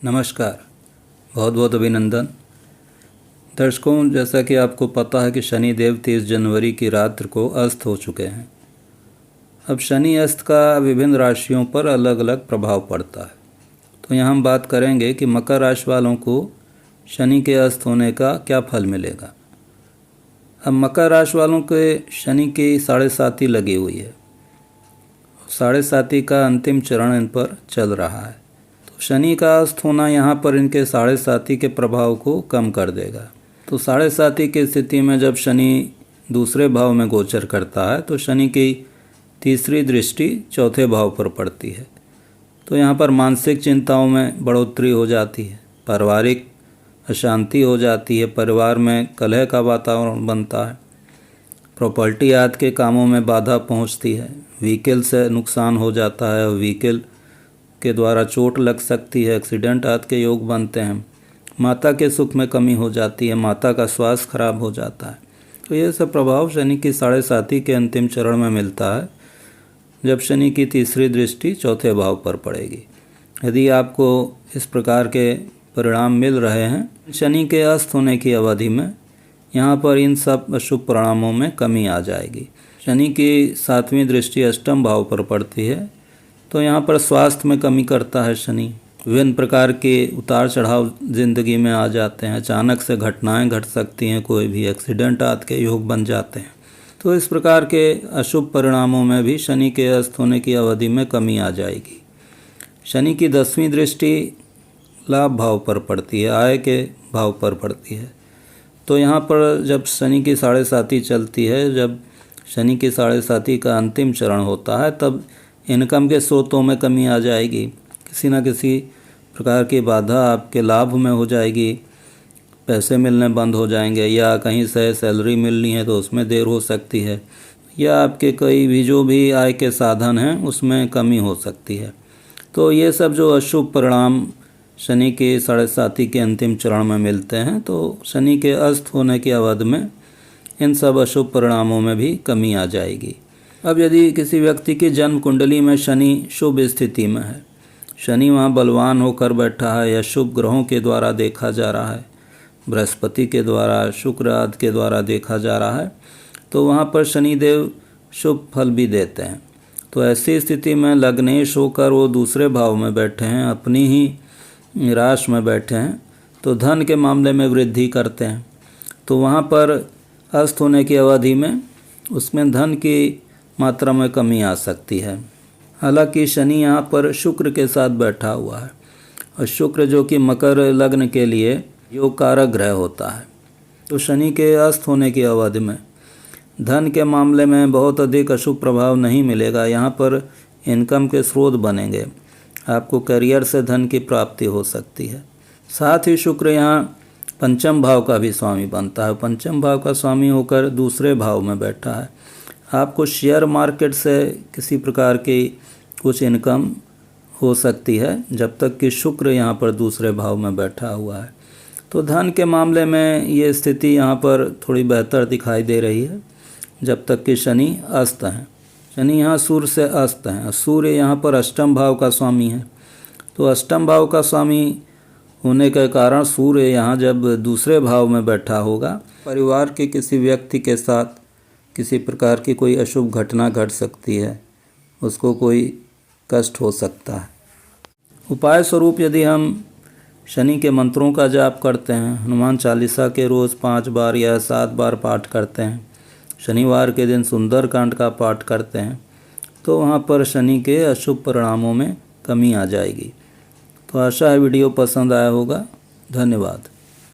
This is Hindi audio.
नमस्कार, बहुत बहुत अभिनंदन। दर्शकों, जैसा कि आपको पता है कि शनि देव 30 जनवरी की रात्रि को अस्त हो चुके हैं। अब शनि अस्त का विभिन्न राशियों पर अलग अलग प्रभाव पड़ता है। तो यहाँ हम बात करेंगे कि मकर राशि वालों को शनि के अस्त होने का क्या फल मिलेगा। अब मकर राशि वालों के शनि की 7.5 लगी हुई है। 7.5 का अंतिम चरण इन पर चल रहा है। शनि का अस्त होना यहाँ पर इनके 7.5 के प्रभाव को कम कर देगा। तो 7.5 की स्थिति में जब शनि दूसरे भाव में गोचर करता है तो शनि की तीसरी दृष्टि चौथे भाव पर पड़ती है। तो यहाँ पर मानसिक चिंताओं में बढ़ोतरी हो जाती है, पारिवारिक अशांति हो जाती है, परिवार में कलह का वातावरण बनता है, प्रॉपर्टी आदि के कामों में बाधा पहुँचती है, व्हीकल से नुकसान हो जाता है, व्हीकल के द्वारा चोट लग सकती है, एक्सीडेंट आदि के योग बनते हैं, माता के सुख में कमी हो जाती है, माता का स्वास्थ्य खराब हो जाता है। तो ये सब प्रभाव शनि की 7.5 के अंतिम चरण में मिलता है जब शनि की तीसरी दृष्टि चौथे भाव पर पड़ेगी। यदि आपको इस प्रकार के परिणाम मिल रहे हैं शनि के अस्त होने की अवधि में, यहाँ पर इन सब अशुभ परिणामों में कमी आ जाएगी। शनि की 7वीं दृष्टि अष्टम भाव पर पड़ती है तो यहाँ पर स्वास्थ्य में कमी करता है शनि। विभिन्न प्रकार के उतार चढ़ाव जिंदगी में आ जाते हैं, अचानक से घटनाएं घट सकती हैं, कोई भी एक्सीडेंट आदि के योग बन जाते हैं। तो इस प्रकार के अशुभ परिणामों में भी शनि के अस्त होने की अवधि में कमी आ जाएगी। शनि की 10वीं दृष्टि लाभ भाव पर पड़ती है, आय के भाव पर पड़ती है। तो यहाँ पर जब शनि की 7.5 चलती है, जब शनि की 7.5 का अंतिम चरण होता है, तब इनकम के स्रोतों में कमी आ जाएगी, किसी न किसी प्रकार की बाधा आपके लाभ में हो जाएगी, पैसे मिलने बंद हो जाएंगे, या कहीं से सैलरी मिलनी है तो उसमें देर हो सकती है, या आपके कोई भी जो भी आय के साधन हैं उसमें कमी हो सकती है। तो ये सब जो अशुभ परिणाम शनि के 7.5 के अंतिम चरण में मिलते हैं, तो शनि के अस्त होने की अवधि में इन सब अशुभ परिणामों में भी कमी आ जाएगी। अब यदि किसी व्यक्ति की जन्म कुंडली में शनि शुभ स्थिति में है, शनि वहाँ बलवान होकर बैठा है या शुभ ग्रहों के द्वारा देखा जा रहा है, बृहस्पति के द्वारा, शुक्र आदि के द्वारा देखा जा रहा है, तो वहाँ पर शनिदेव शुभ फल भी देते हैं। तो ऐसी स्थिति में लग्नेश होकर वो दूसरे भाव में बैठे हैं, अपनी ही राशि में बैठे हैं, तो धन के मामले में वृद्धि करते हैं। तो वहाँ पर अस्त होने की अवधि में उसमें धन की मात्रा में कमी आ सकती है। हालांकि शनि यहाँ पर शुक्र के साथ बैठा हुआ है, और शुक्र जो कि मकर लग्न के लिए योग कारक ग्रह होता है। तो शनि के अस्त होने की अवधि में धन के मामले में बहुत अधिक अशुभ प्रभाव नहीं मिलेगा। यहाँ पर इनकम के स्रोत बनेंगे, आपको करियर से धन की प्राप्ति हो सकती है। साथ ही शुक्र यहाँ पंचम भाव का भी स्वामी बनता है, पंचम भाव का स्वामी होकर दूसरे भाव में बैठा है। आपको शेयर मार्केट से किसी प्रकार की कुछ इनकम हो सकती है जब तक कि शुक्र यहाँ पर दूसरे भाव में बैठा हुआ है। तो धन के मामले में ये स्थिति यहाँ पर थोड़ी बेहतर दिखाई दे रही है जब तक कि शनि अस्त हैं। शनि यहाँ सूर्य से अस्त हैं, सूर्य यहाँ पर अष्टम भाव का स्वामी है। तो अष्टम भाव का स्वामी होने के कारण सूर्य यहाँ जब दूसरे भाव में बैठा होगा, परिवार के किसी व्यक्ति के साथ किसी प्रकार की कोई अशुभ घटना घट सकती है, उसको कोई कष्ट हो सकता है। उपाय स्वरूप यदि हम शनि के मंत्रों का जाप करते हैं, हनुमान चालीसा के रोज़ 5 बार या 7 बार पाठ करते हैं, शनिवार के दिन सुंदरकांड का पाठ करते हैं, तो वहाँ पर शनि के अशुभ परिणामों में कमी आ जाएगी। तो आशा है वीडियो पसंद आया होगा। धन्यवाद।